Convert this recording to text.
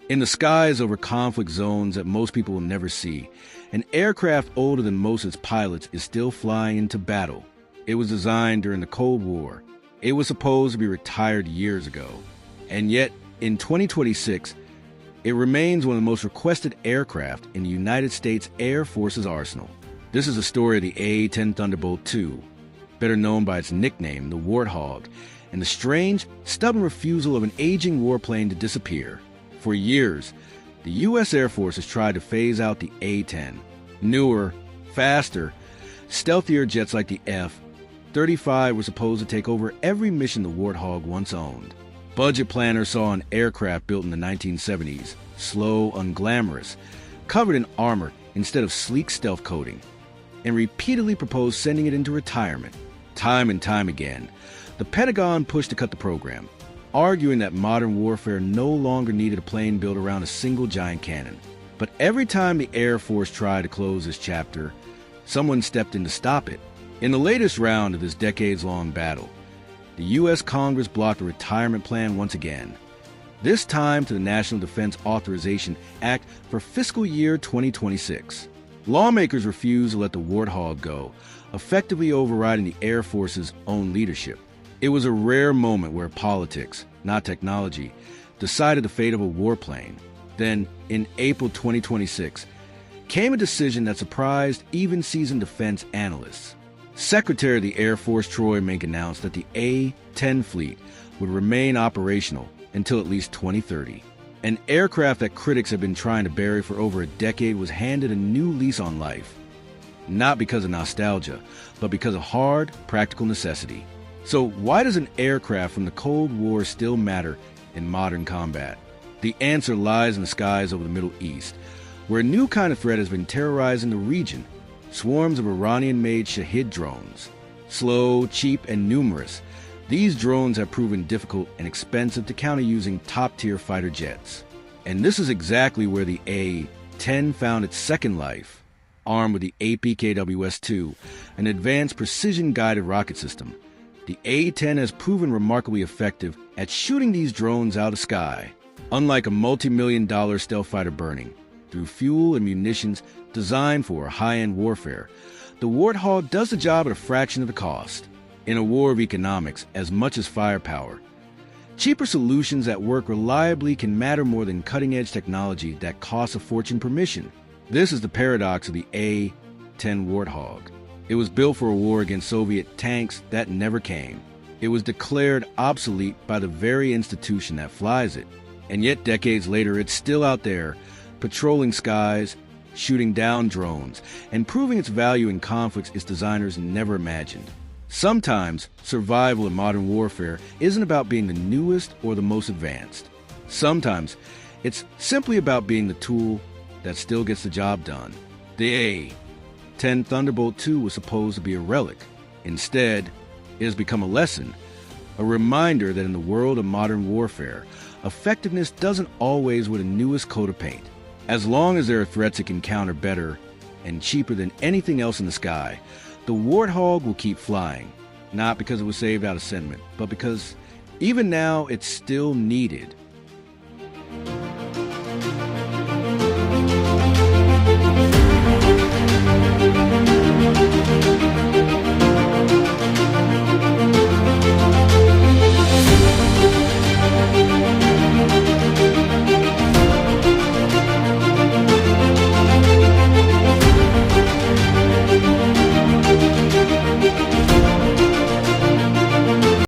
In the skies over conflict zones that most people will never see, an aircraft older than most of its pilots is still flying into battle. It was designed during the Cold War. It was supposed to be retired years ago. And yet, in 2026, it remains one of the most requested aircraft in the United States Air Force's arsenal. This is the story of the A-10 Thunderbolt II, better known by its nickname, the Warthog, and the strange, stubborn refusal of an aging warplane to disappear. For years, the U.S. Air Force has tried to phase out the A-10. Newer, faster, stealthier jets like the F-35 were supposed to take over every mission the Warthog once owned. Budget planners saw an aircraft built in the 1970s, slow, unglamorous, covered in armor instead of sleek stealth coating, and repeatedly proposed sending it into retirement. Time and time again, the Pentagon pushed to cut the program, arguing that modern warfare no longer needed a plane built around a single giant cannon. But every time the Air Force tried to close this chapter, someone stepped in to stop it. In the latest round of this decades-long battle, the U.S. Congress blocked the retirement plan once again, this time to the National Defense Authorization Act for fiscal year 2026. Lawmakers refused to let the Warthog go, effectively overriding the Air Force's own leadership. It was a rare moment where politics, not technology, decided the fate of a warplane. Then, in April 2026, came a decision that surprised even seasoned defense analysts. Secretary of the Air Force Troy Meink announced that the A-10 fleet would remain operational until at least 2030. An aircraft that critics have been trying to bury for over a decade was handed a new lease on life. Not because of nostalgia, but because of hard, practical necessity. So why does an aircraft from the Cold War still matter in modern combat? The answer lies in the skies over the Middle East, where a new kind of threat has been terrorizing the region. Swarms of Iranian-made Shahed drones. Slow, cheap, and numerous, these drones have proven difficult and expensive to counter using top-tier fighter jets. And this is exactly where the A-10 found its second life, armed with the APKWS II, an advanced precision-guided rocket system. The A-10 has proven remarkably effective at shooting these drones out of the sky, unlike a multi-million-dollar stealth fighter burning through fuel and munitions designed for high-end warfare. The Warthog does the job at a fraction of the cost. In a war of economics as much as firepower, cheaper solutions that work reliably can matter more than cutting-edge technology that costs a fortune per mission. This is the paradox of the A-10 Warthog. It was built for a war against Soviet tanks that never came. It was declared obsolete by the very institution that flies it. And yet decades later, it's still out there, patrolling skies, shooting down drones, and proving its value in conflicts its designers never imagined. Sometimes, survival in modern warfare isn't about being the newest or the most advanced. Sometimes, it's simply about being the tool that still gets the job done. The A-10 Thunderbolt II was supposed to be a relic. Instead, it has become a lesson, a reminder that in the world of modern warfare, effectiveness doesn't always wear the newest coat of paint. As long as there are threats it can counter better and cheaper than anything else in the sky, the Warthog will keep flying, not because it was saved out of sentiment, but because even now it's still needed.